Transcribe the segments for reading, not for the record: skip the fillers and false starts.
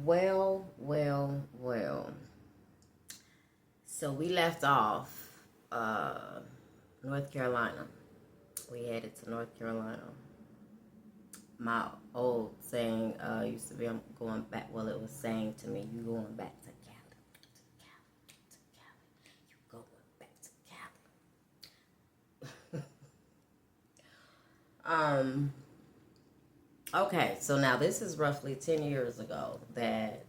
Well. So we left off North Carolina. We headed to North Carolina. My old saying used to be, I'm going back. Well, it was saying to me, you going back to Cali. To Cali. You going back to Cali. Okay, so now this is roughly 10 years ago that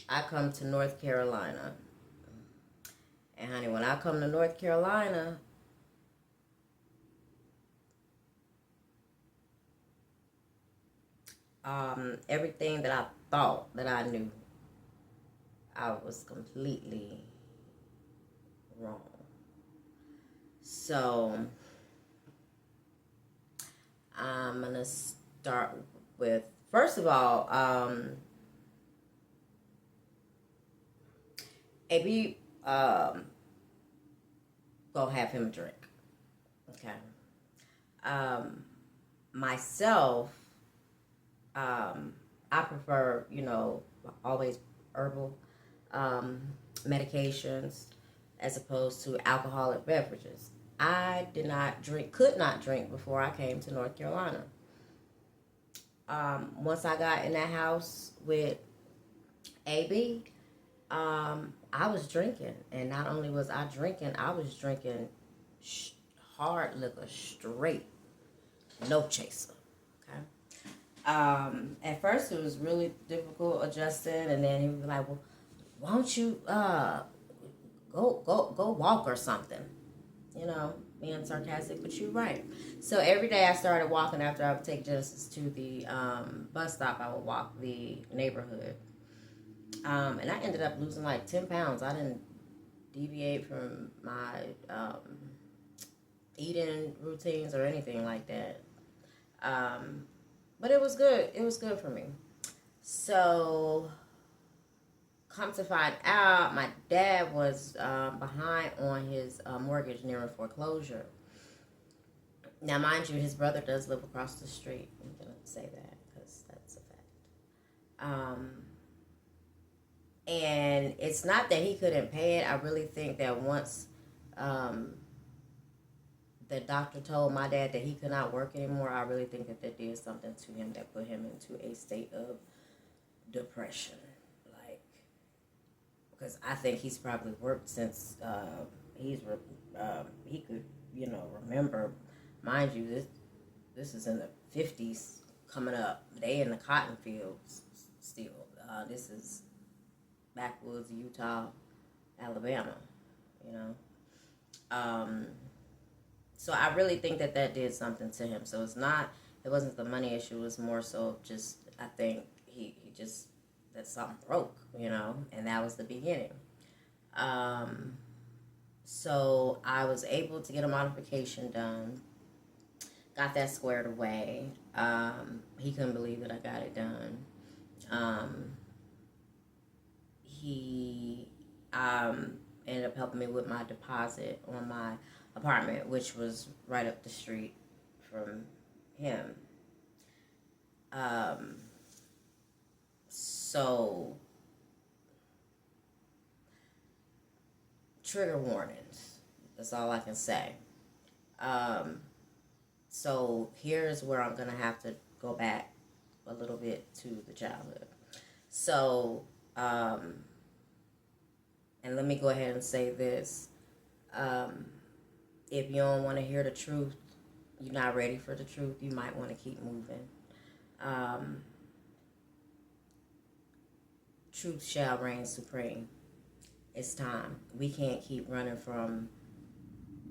I come to North Carolina. And honey, when I come to North Carolina, everything that I thought that I knew, I was completely wrong. So I'm gonna start with, first of all, AB go have him a drink. Okay. Myself, I prefer, always herbal medications as opposed to alcoholic beverages. I did not drink, could not drink before I came to North Carolina. Once I got in that house with AB, I was drinking, and not only was I drinking, I was drinking hard liquor, straight, no chaser. Okay. At first, it was really difficult adjusting, and then he would be like, "Well, why don't you go walk or something?" Being sarcastic, but you're right. So every day I started walking after I would take Genesis to the bus stop. I would walk the neighborhood. And I ended up losing like 10 pounds. I didn't deviate from my eating routines or anything like that. But it was good. It was good for me. So, come to find out, my dad was behind on his mortgage nearing foreclosure. Now, mind you, his brother does live across the street. I'm going to say that because that's a fact. And it's not that he couldn't pay it. I really think that once the doctor told my dad that he could not work anymore, I really think that did something to him that put him into a state of depression. Like, because I think he's probably worked since he could, remember. Mind you, this is in the 50s coming up. They in the cotton fields still. This is backwoods Utah, Alabama, So I really think that did something to him. So it wasn't the money issue. It was more so just, I think he just, that something broke, and that was the beginning. So I was able to get a modification done, got that squared away. He couldn't believe that I got it done. He ended up helping me with my deposit on my apartment, which was right up the street from him. So, trigger warnings. That's all I can say. So here's where I'm going to have to go back a little bit to the childhood. So, and let me go ahead and say this. If you don't want to hear the truth, you're not ready for the truth, you might want to keep moving. Truth shall reign supreme. It's time. We can't keep running from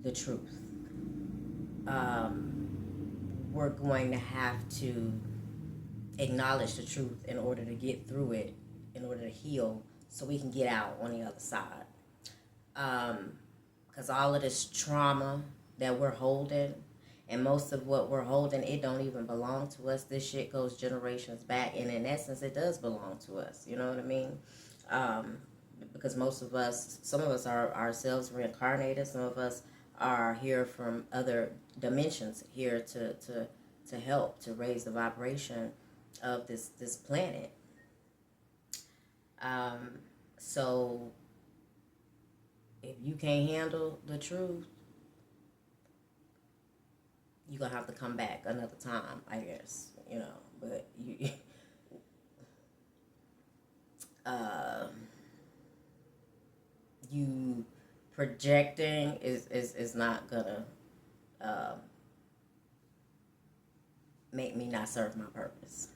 the truth. We're going to have to acknowledge the truth in order to get through it, in order to heal, so we can get out on the other side. Because all of this trauma that we're holding, and most of what we're holding, it don't even belong to us. This shit goes generations back, and in essence, it does belong to us. You know what I mean? Because most of us, some of us are ourselves reincarnated. Some of us are here from other dimensions, here to help, to raise the vibration of this planet. Um, so if you can't handle the truth, you're gonna have to come back another time, I guess. But uh, you projecting is not gonna um, make me not serve my purpose.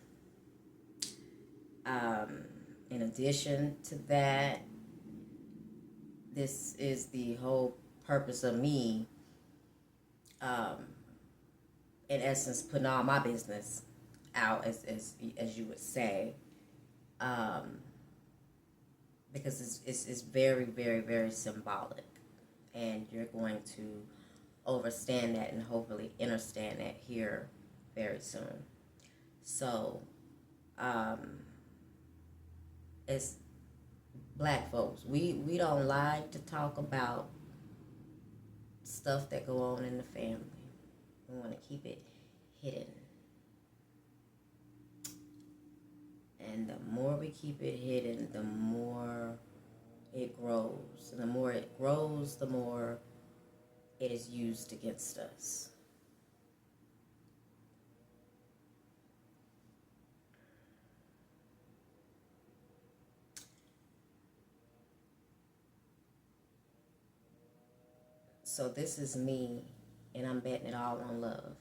Um, in addition to that, this is the whole purpose of me, um, in essence, putting all my business out, as you would say, um, because it's very, very, very symbolic, and you're going to overstand that and hopefully understand that here very soon. So, um, as black folks, we don't like to talk about stuff that go on in the family. We want to keep it hidden. And the more we keep it hidden, the more it grows. And the more it grows, the more it is used against us. So this is me, and I'm betting it all on love.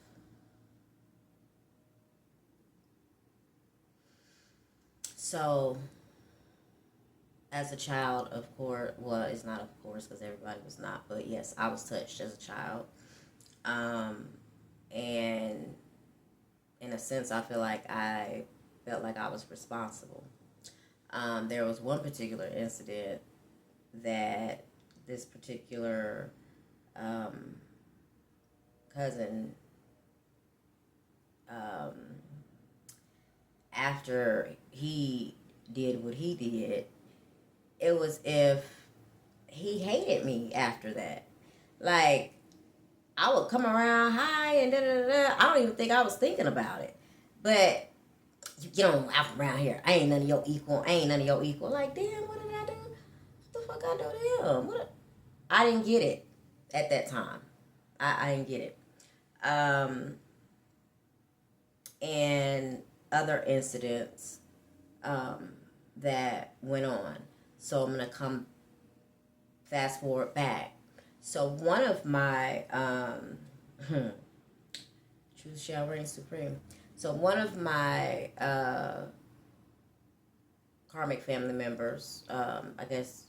So, as a child, of course, well, it's not of course because everybody was not, but yes, I was touched as a child. Um, and in a sense, I feel like I felt like I was responsible. There was one particular incident that this particular um, cousin, um, after he did what he did, it was if he hated me after that. Like, I would come around high and da da da. I don't even think I was thinking about it. But you get on out around here. I ain't none of your equal. I ain't none of your equal. Like, damn, what did I do? What the fuck I do to him? I didn't get it at that time. I didn't get it. And other incidents um, that went on. So I'm going to come fast forward back. So one of my, truth shall reign supreme. So one of my karmic family members, I guess,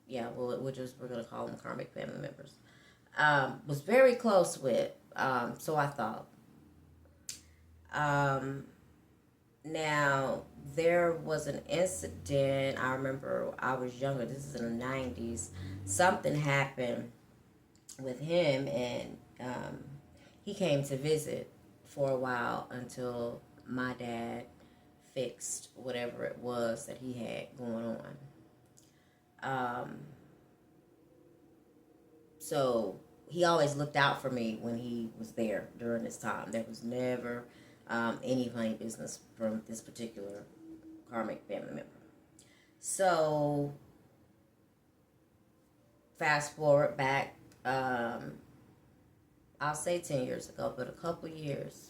yeah, we're going to call them karmic family members, was very close with, so I thought. Now, there was an incident, I remember I was younger, this is in the 90s, something happened with him, and he came to visit for a while until my dad fixed whatever it was that he had going on. So he always looked out for me when he was there during this time. There was never any funny business from this particular karmic family member. So fast forward back, I'll say 10 years ago, but a couple years.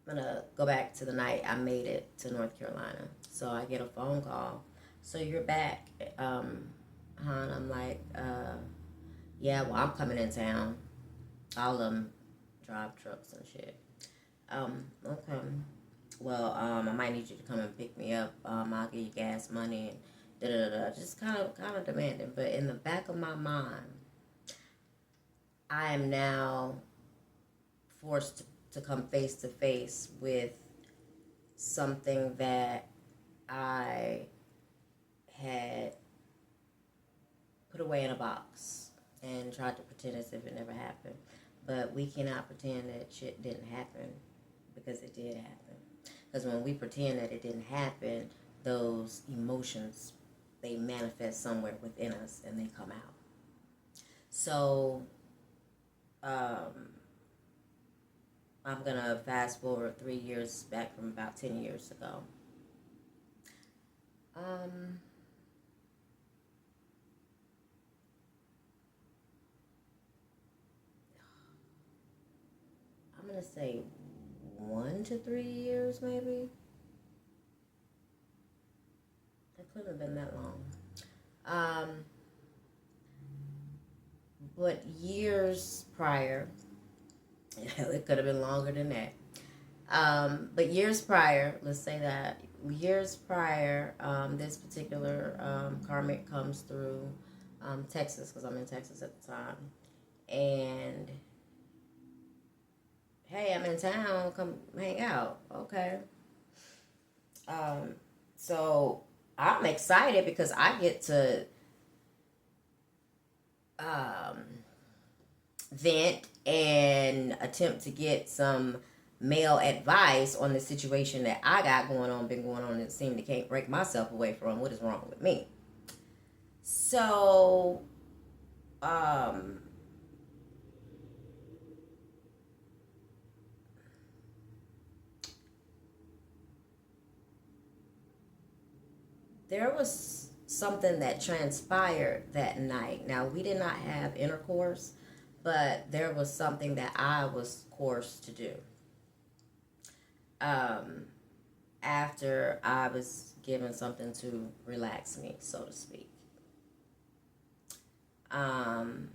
I'm going to go back to the night I made it to North Carolina. So I get a phone call. So you're back, hon? I'm like, yeah, well, I'm coming in town. All of them drive trucks and shit. Okay. Well, I might need you to come and pick me up. I'll give you gas money and da da da. Just kind of demanding. But in the back of my mind, I am now forced to come face to face with something that I had put away in a box and tried to pretend as if it never happened. But we cannot pretend that shit didn't happen because it did happen. Because when we pretend that it didn't happen, those emotions, they manifest somewhere within us and they come out. So, I'm going to fast forward 3 years back from about 10 years ago. Um, I'm gonna say 1 to 3 years, maybe. It couldn't have been that long. Um, but years prior, it could have been longer than that. But years prior, let's say that years prior, this particular karmic comes through Texas, because I'm in Texas at the time, and hey, I'm in town, come hang out, okay. Um, so I'm excited because I get to um, vent and attempt to get some male advice on the situation that I got been going on, and seem to can't break myself away from. What is wrong with me? So, um, there was something that transpired that night. Now, we did not have intercourse, but there was something that I was coerced to do. Um, After I was given something to relax me, so to speak. Um,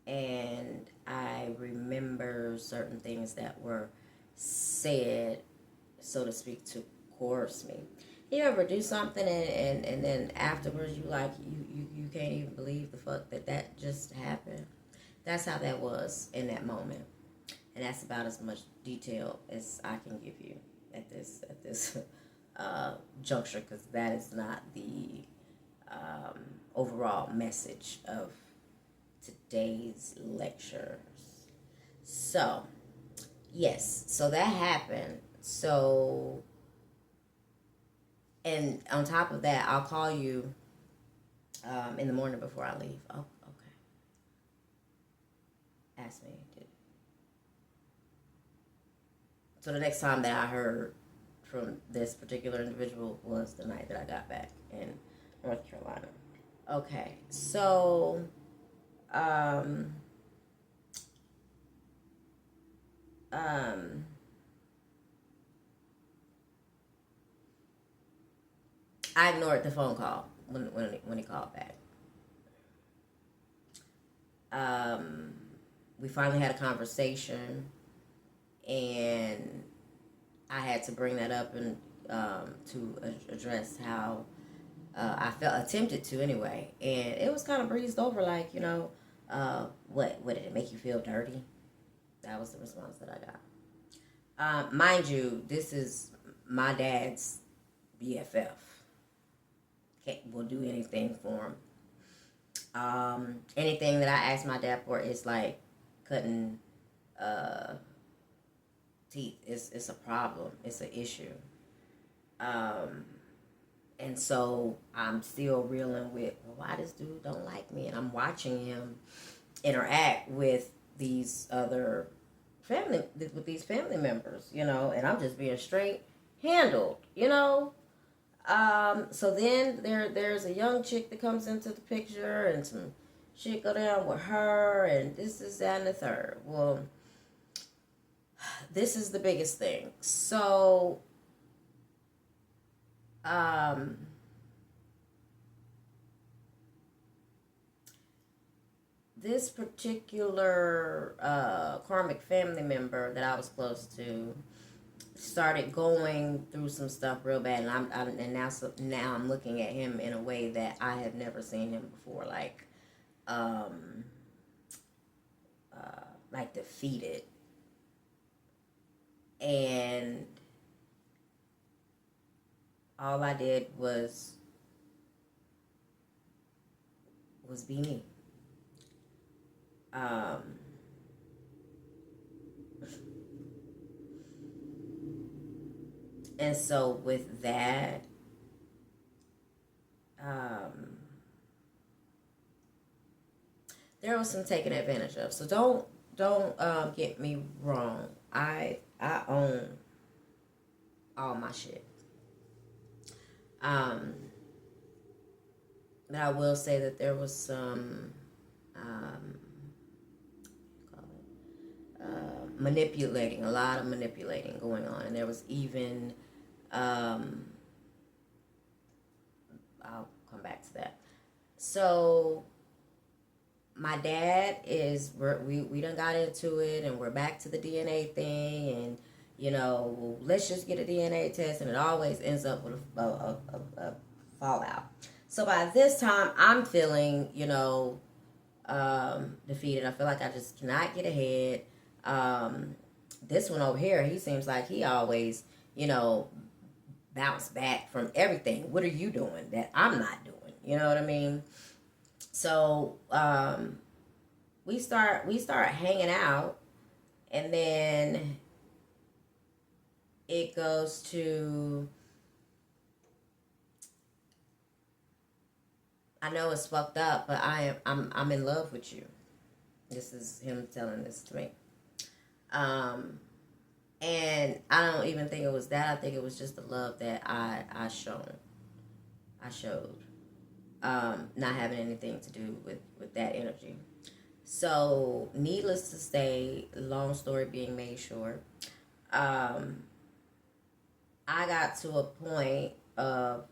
and I remember certain things that were said, so to speak, to coerce me. You ever do something and then afterwards you can't even believe the fuck that just happened? That's how that was in that moment. And that's about as much detail as I can give you at this juncture, because that is not the um, overall message of today's lectures. So, yes, so that happened. So, and on top of that, I'll call you in the morning before I leave. Oh, okay. Ask me. So the next time that I heard from this particular individual was the night that I got back in North Carolina. Okay, so um, um, I ignored the phone call when he called back. Um, we finally had a conversation, and I had to bring that up and to address how I attempted to anyway, and it was kind of breezed over, like, what did it make you feel dirty? That was the response that I got. Mind you, this is my dad's BFF. Will do anything for him. Anything that I ask my dad for is like cutting uh, teeth. It's a problem. It's an issue. Um, and so I'm still reeling with, well, why this dude don't like me, and I'm watching him interact with these other family members, and I'm just being straight handled, So then there's a young chick that comes into the picture, and some shit go down with her, and this is that and the third. Well, this is the biggest thing. So, this particular karmic family member that I was close to started going through some stuff real bad, and now I'm looking at him in a way that I have never seen him before, um, like defeated, and all I did was be me. And so with that, there was some taking advantage of. So don't get me wrong. I own all my shit. Um, but I will say that there was some manipulating, a lot of manipulating going on, and there was even I'll come back to that. So my dad is we done got into it, and we're back to the DNA thing, and let's just get a DNA test, and it always ends up with a fallout. So by this time, I'm feeling defeated. I feel like I just cannot get ahead. This one over here, he seems like he always bounce back from everything. What are you doing that I'm not doing? You know what I mean? So we start hanging out, and then it goes to, I know it's fucked up, but I'm in love with you. This is him telling this to me. And I don't even think it was that. I think it was just the love that I showed. Not having anything to do with that energy. So, needless to say, long story being made short, I got to a point of,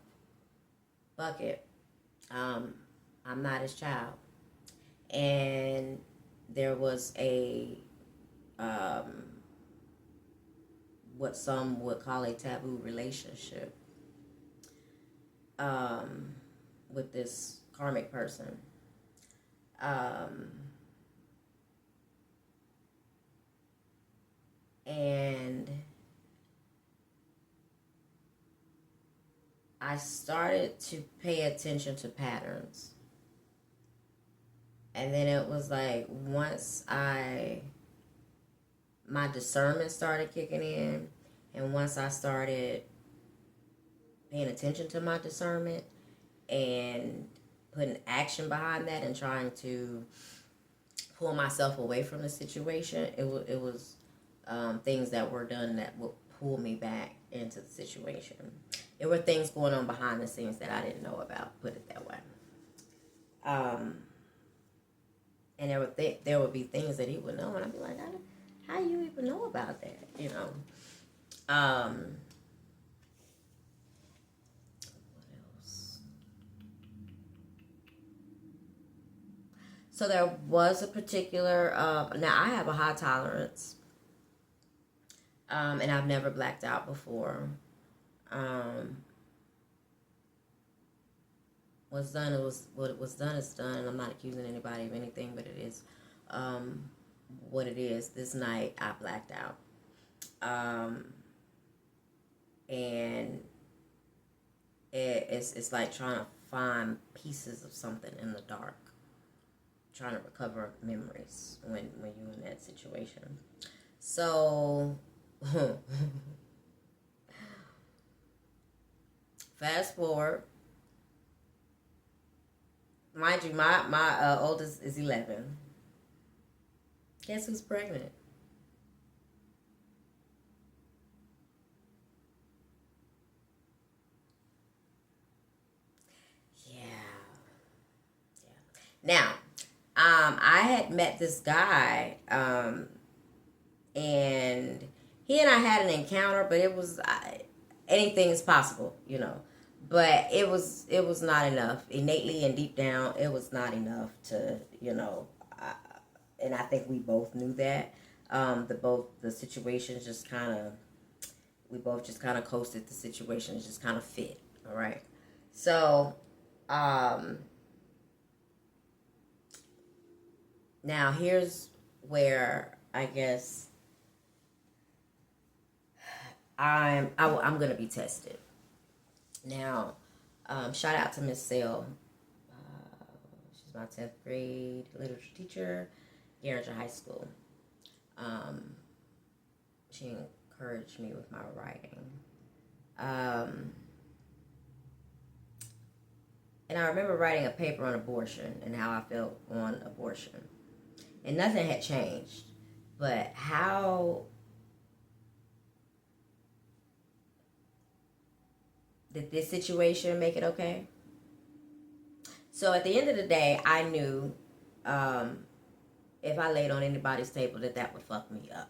fuck it, I'm not his child. And there was a, what some would call a taboo relationship with this karmic person. And I started to pay attention to patterns. And then it was like, once my discernment started kicking in, and once I started paying attention to my discernment and putting action behind that and trying to pull myself away from the situation, it was things that were done that would pull me back into the situation. There were things going on behind the scenes that I didn't know about, put it that way. And there would be things that he would know, and I'd be like, how do you even know about that? What else? So there was a particular, now I have a high tolerance, and I've never blacked out before. What's done is what was done is done. I'm not accusing anybody of anything, but it is what it is. This night I blacked out, and it's like trying to find pieces of something in the dark, trying to recover memories when you're in that situation. So fast forward. Mind you, my oldest is 11. Guess who's pregnant? Yeah. Now, I had met this guy, and he and I had an encounter, but it was anything is possible, But it was not enough. Innately and deep down, it was not enough to, and I think we both knew that. The situations just kind of, we both just kind of coasted. The situations just kind of fit. All right. So, now here's where I guess I'm gonna be tested. Now, shout out to Miss Sale. She's my 10th grade literature teacher, Garringer High School. She encouraged me with my writing. And I remember writing a paper on abortion and how I felt on abortion. And nothing had changed. But how Did this situation make it okay? So at the end of the day, I knew if I laid on anybody's table that would fuck me up.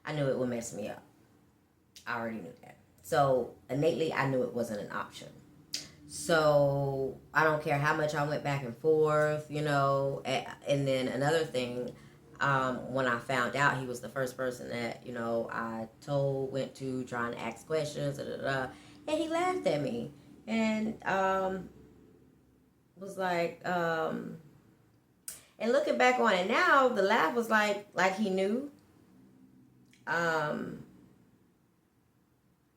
I knew it would mess me up. I already knew that. So innately, I knew it wasn't an option. So I don't care how much I went back and forth, you know. And then another thing, when I found out he was the first person that, you know, I went to trying to ask questions, and he laughed at me. And was like, and looking back on it now, the laugh was like he knew.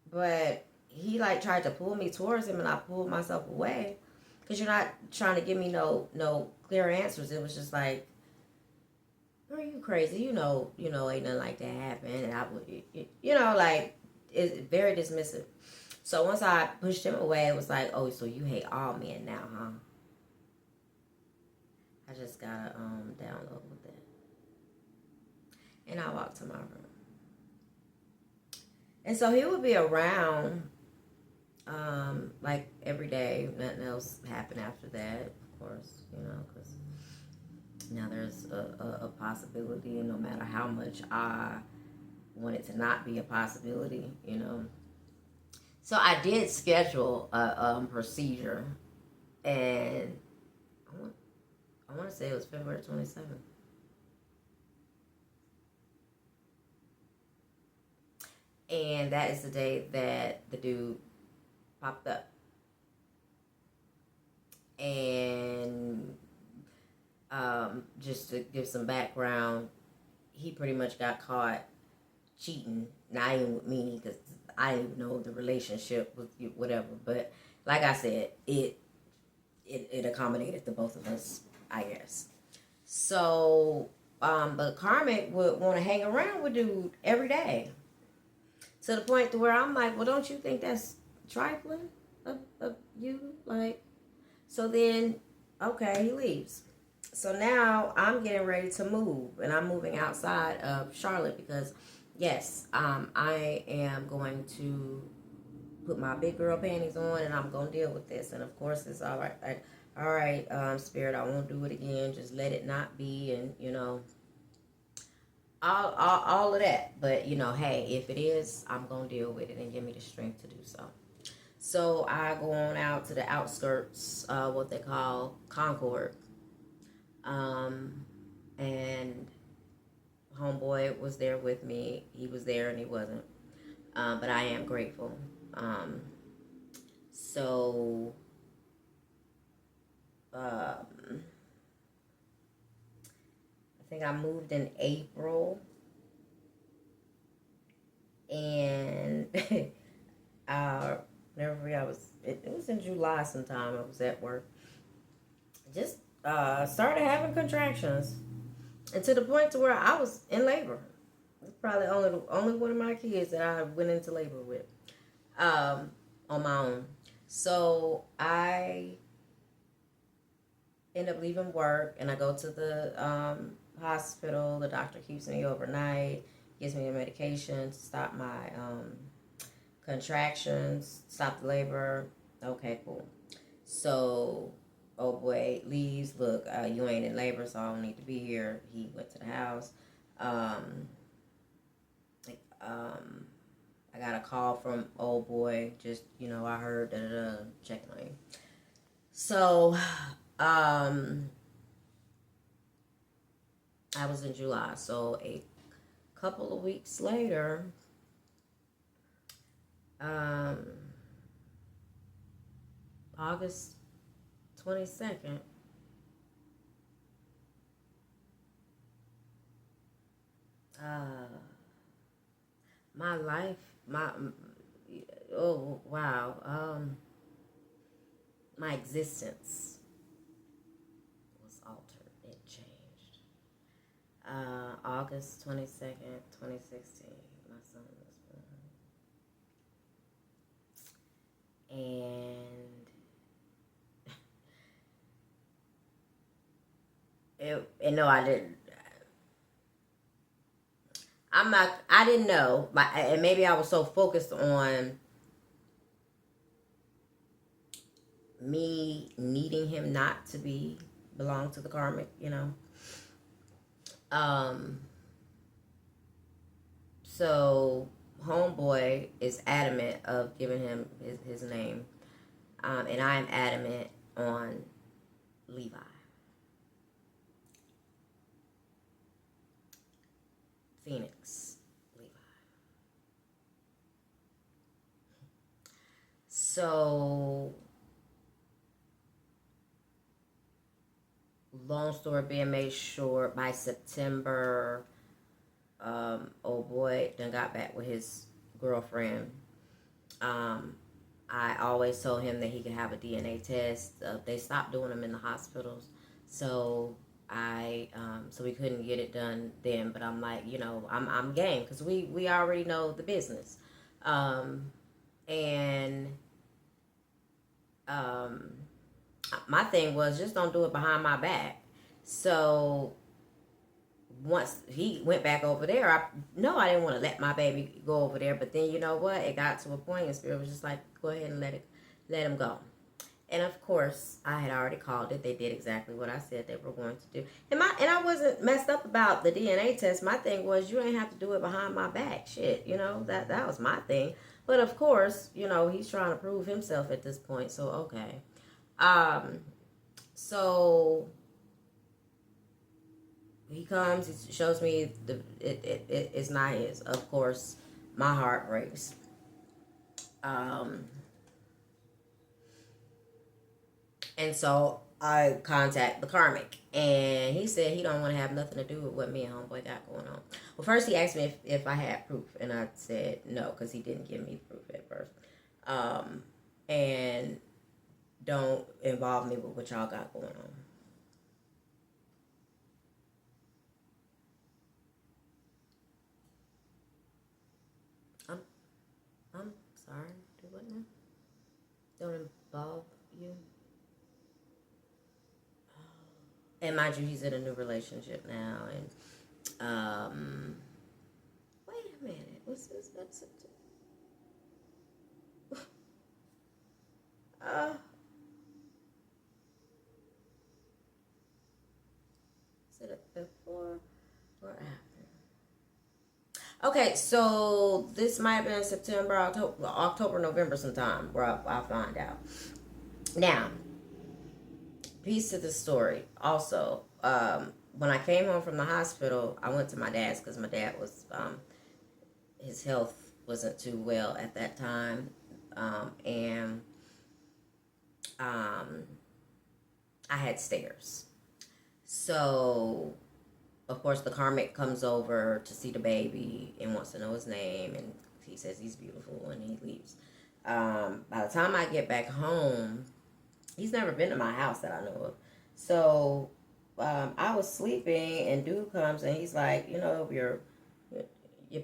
But he like tried to pull me towards him, and I pulled myself away because you're not trying to give me no clear answers. It was just like, are you crazy? You know, ain't nothing like that happen. And I would, you know, like, it's very dismissive. So once I pushed him away, it was like, oh, so you hate all men now, huh? I just gotta download with that. And I walked to my room. And so he would be around like every day. Nothing else happened after that, of course, you know, because now there's a possibility, and no matter how much I want it to not be a possibility, you know. So I did schedule a procedure, and I want to say it was February 27th. And that is the day that the dude popped up. And just to give some background, he pretty much got caught cheating. Not even with me, because I didn't even know the relationship with you, whatever. But like I said, it accommodated the both of us, I guess. So, but Karmic would want to hang around with dude every day. To the point to where I'm like, well, don't you think that's trifling of you? Like, so then, okay, he leaves. So now I'm getting ready to move, and I'm moving outside of Charlotte because, yes, I am going to put my big girl panties on, and I'm going to deal with this. And of course, it's all right. All right, Spirit, I won't do it again. Just let it not be, and, you know, all of that. But, you know, hey, if it is, I'm going to deal with it and give me the strength to do so. So I go on out to the outskirts, what they call Concord. And homeboy was there with me. He was there and he wasn't. But I am grateful. So I think I moved in April. And never forget, it was in July sometime. I was at work. Just started having contractions. And to the point to where I was in labor. It's probably only one of my kids that I went into labor with on my own. So I end up leaving work, and I go to the hospital. The doctor keeps me overnight, gives me a medication to stop my contractions, stop the labor. Okay, cool. So, oh boy leaves. Look, you ain't in labor, so I don't need to be here. He went to the house. I got a call from old boy. Just, you know, I heard checking on you. So, I was in July. So a couple of weeks later, August 22nd, my life, oh wow, my existence was altered. It changed. August 22nd, 2016, my son was born. And no, I didn't. I didn't know. And maybe I was so focused on me needing him not to belong to the karmic, Um, so homeboy is adamant of giving him his name, and I am adamant on Levi. Phoenix Levi. So, long story being made short, by September, old boy done got back with his girlfriend. I always told him that he could have a DNA test. They stopped doing them in the hospitals, so so we couldn't get it done then. But I'm like, I'm game because we already know the business, and my thing was just don't do it behind my back. So once he went back over there, I didn't want to let my baby go over there. But then you know what? It got to a point, and Spirit was just like, go ahead and let him go. And of course, I had already called it. They did exactly what I said they were going to do. And I wasn't messed up about the DNA test. My thing was you ain't have to do it behind my back. Shit, that was my thing. But of course, he's trying to prove himself at this point. So okay. So he comes, he shows me it's not his. Of course, my heart breaks. And so I contact the karmic, and he said he don't want to have nothing to do with what me and homeboy got going on. Well, first he asked me if I had proof, and I said no because he didn't give me proof at first. And don't involve me with what y'all got going on. I'm sorry. Do what now? Don't involve you. And mind you, he's in a new relationship now. And wait a minute. What's this? That's is it before or after? Okay, so this might have been September, October, November sometime where I'll find out. Now, piece to the story. Also, when I came home from the hospital, I went to my dad's because my dad was, his health wasn't too well at that time. And I had stairs. So, of course, the karmic comes over to see the baby and wants to know his name. And he says he's beautiful and he leaves. By the time I get back home, he's never been to my house that I know of. So I was sleeping, and dude comes and he's like, your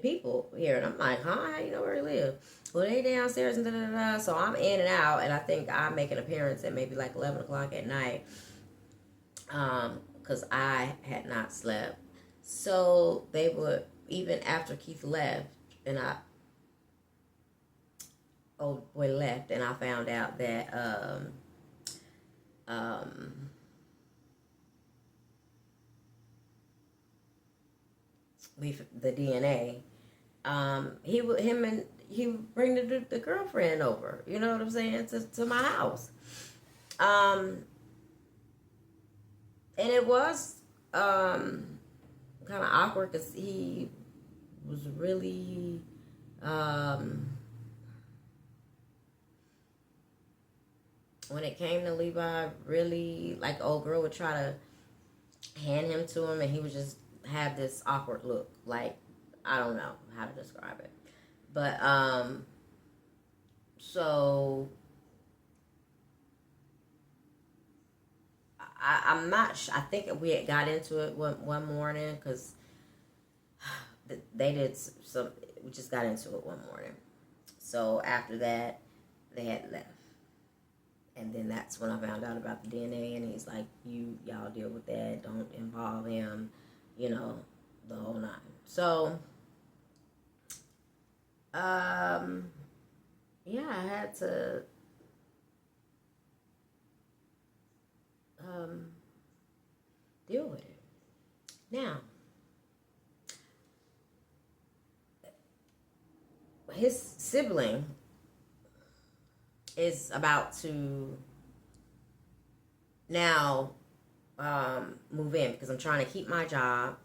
people here, and I'm like, huh? How you know where he live? Well, they downstairs and da da da. So I'm in and out, and I think I make an appearance at maybe like 11 o'clock at night, because I had not slept. So they would, even after Keith left, and old boy left, and I found out that the DNA. He would bring the girlfriend over. You know what I'm saying, to my house. And it was kind of awkward because he was really when it came to Levi, really, like, old girl would try to hand him to him, and he would just have this awkward look. Like, I don't know how to describe it. But, so, I'm not I think we had got into it one morning, because they did some, we just got into it one morning. So, after that, they had left. And then that's when I found out about the DNA, and he's like, y'all deal with that, don't involve him, the whole nine. So, yeah, I had to deal with it. Now, his sibling is about to now move in because I'm trying to keep my job,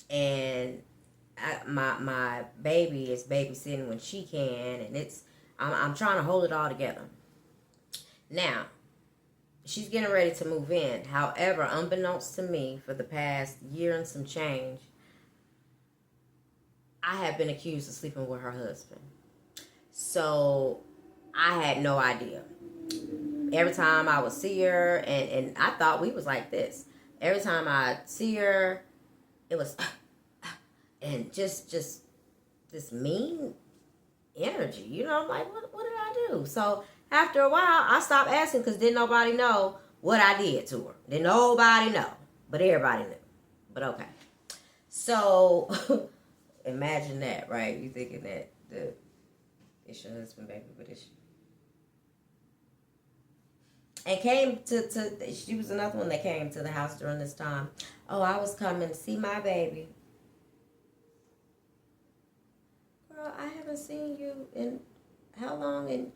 and my baby is babysitting when she can, and I'm trying to hold it all together. Now, she's getting ready to move in. However, unbeknownst to me, for the past year and some change, I have been accused of sleeping with her husband. So I had no idea. Every time I would see her, and I thought we was like this. Every time I see her, it was, and just this mean energy. You know, I'm like, what did I do? So after a while, I stopped asking because didn't nobody know what I did to her. Didn't nobody know, but everybody knew. But okay. So imagine that, right? You thinking that it's your husband, baby, but it's you. And came to she was another one that came to the house during this time. Oh, I was coming to see my baby. Girl, I haven't seen you in how long? And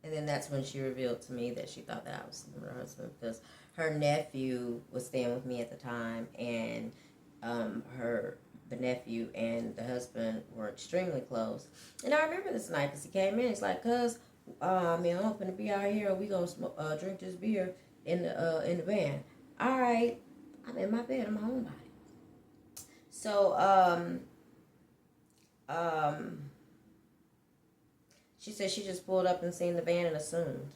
then that's when she revealed to me that she thought that I was sleeping with her husband because her nephew was staying with me at the time, and the nephew and the husband were extremely close. And I remember this night because he came in. He's like, "Cuz, I'm hoping to be out here, and we gonna drink this beer in the van." All right, I'm in my bed, I'm my own body. So she said she just pulled up and seen the van and assumed.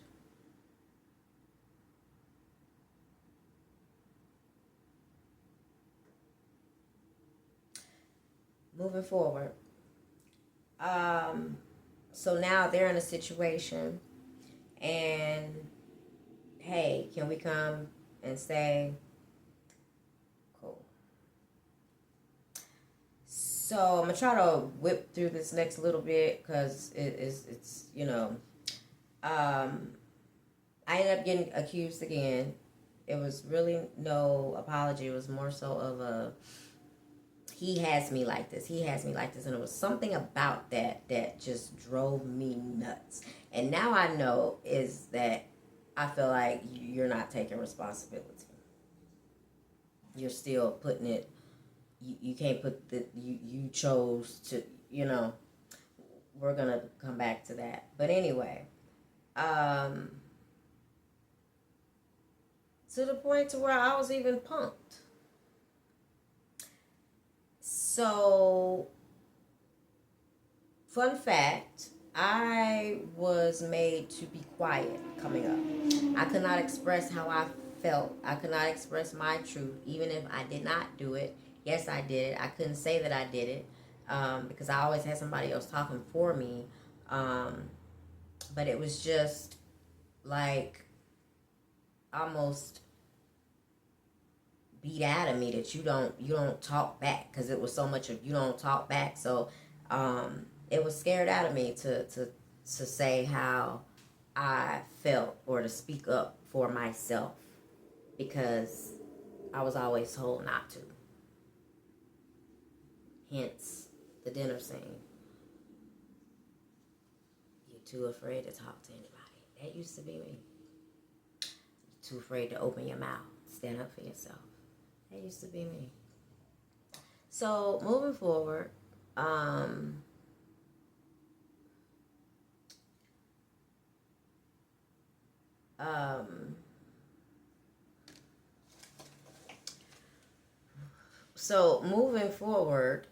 Moving forward, so now they're in a situation, and hey, can we come and stay? Cool. So I'm gonna try to whip through this next little bit because it's I ended up getting accused again. It was really no apology. It was more so of a he has me like this. He has me like this. And it was something about that just drove me nuts. And now I know is that I feel like you're not taking responsibility. You're still putting it, you can't put you chose to, we're going to come back to that. But anyway, to the point to where I was even punked. So, fun fact, I was made to be quiet coming up. I could not express how I felt. I could not express my truth, even if I did not do it. Yes, I did it. I couldn't say that I did it because I always had somebody else talking for me. But it was just like almost beat out of me that you don't talk back, because it was so much of you don't talk back. So it was scared out of me to say how I felt or to speak up for myself, because I was always told not to. Hence the dinner scene. You're too afraid to talk to anybody. That used to be me. You're too afraid to open your mouth. Stand up for yourself. That used to be me. So moving forward, so moving forward,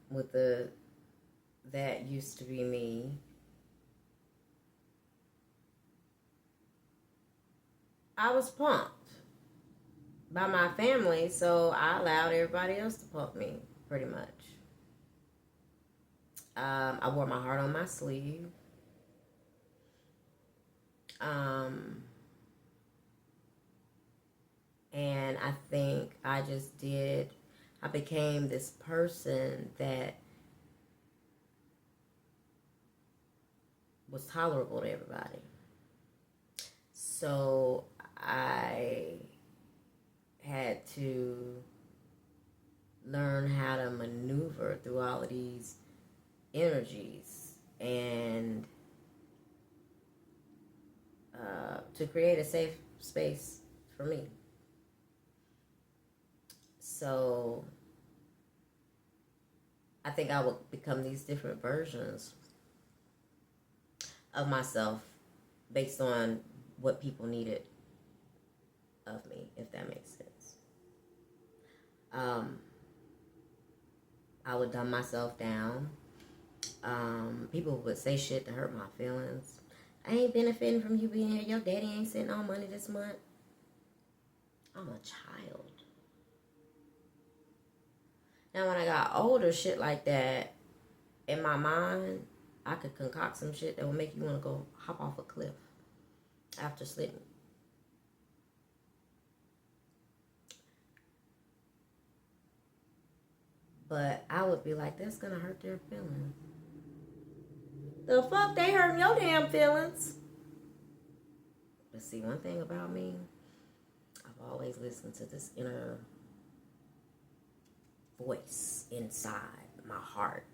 with that used to be me. I was pumped by my family, so I allowed everybody else to pump me, pretty much. I wore my heart on my sleeve. And I think I became this person that was tolerable to everybody. So I had to learn how to maneuver through all of these energies and to create a safe space for me. So I think I would become these different versions of myself based on what people needed of me, if that makes sense. I would dumb myself down. People would say shit to hurt my feelings. I ain't benefiting from you being here. Your daddy ain't sending no money this month. I'm a child. Now, when I got older, shit like that, in my mind, I could concoct some shit that would make you want to go hop off a cliff after sleeping. But I would be like, that's going to hurt their feelings. The fuck, they hurting your damn feelings. But see, one thing about me, I've always listened to this inner voice inside my heart.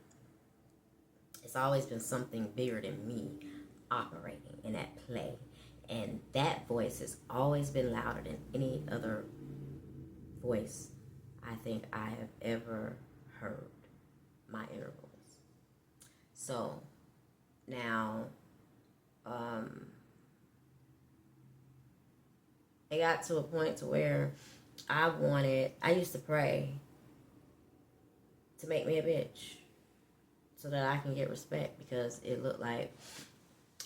It's always been something bigger than me operating and at play. And that voice has always been louder than any other voice I think I have ever heard. My inner voice. So now, it got to a point to where I used to pray to make me a bitch so that I can get respect, because it looked like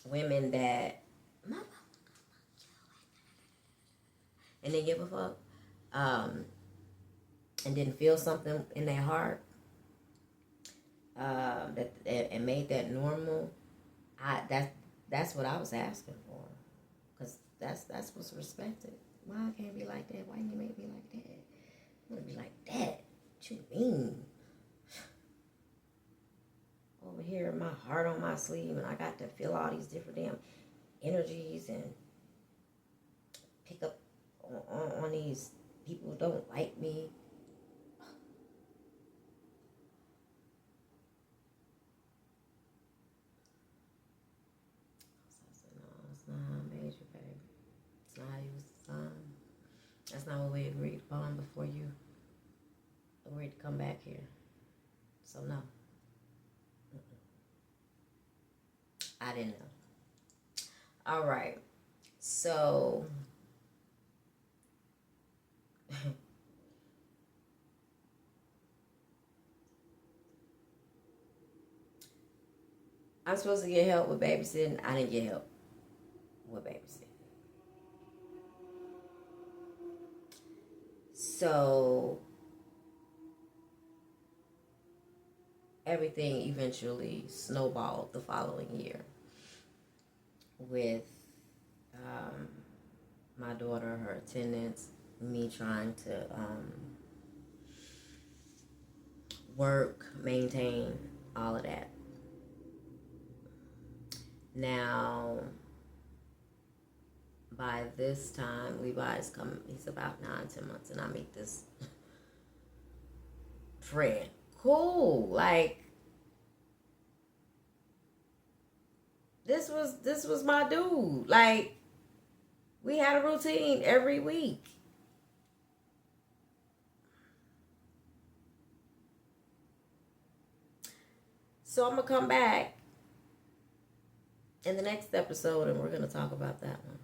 women that and didn't give a fuck, and didn't feel something in their heart, and made that normal. That's what I was asking for, because that's what's respected. Why I can't be like that? Why you make me like that? I want to be like that. What you mean? Over here, my heart on my sleeve, and I got to feel all these different damn energies and pick up on these people who don't like me. It's not how I made you, baby. It's not how you was designed. That's not what we agreed upon before you agreed to come back here. So no. I didn't know. All right. So I'm supposed to get help with babysitting. I didn't get help with babysitting. So everything eventually snowballed the following year with my daughter, her attendance, me trying to work, maintain, all of that. Now, by this time, Levi's come, he's about 9-10 months, and I meet this friend. Cool. Like, this was my dude. Like, we had a routine every week. So I'm going to come back in the next episode, and we're going to talk about that one.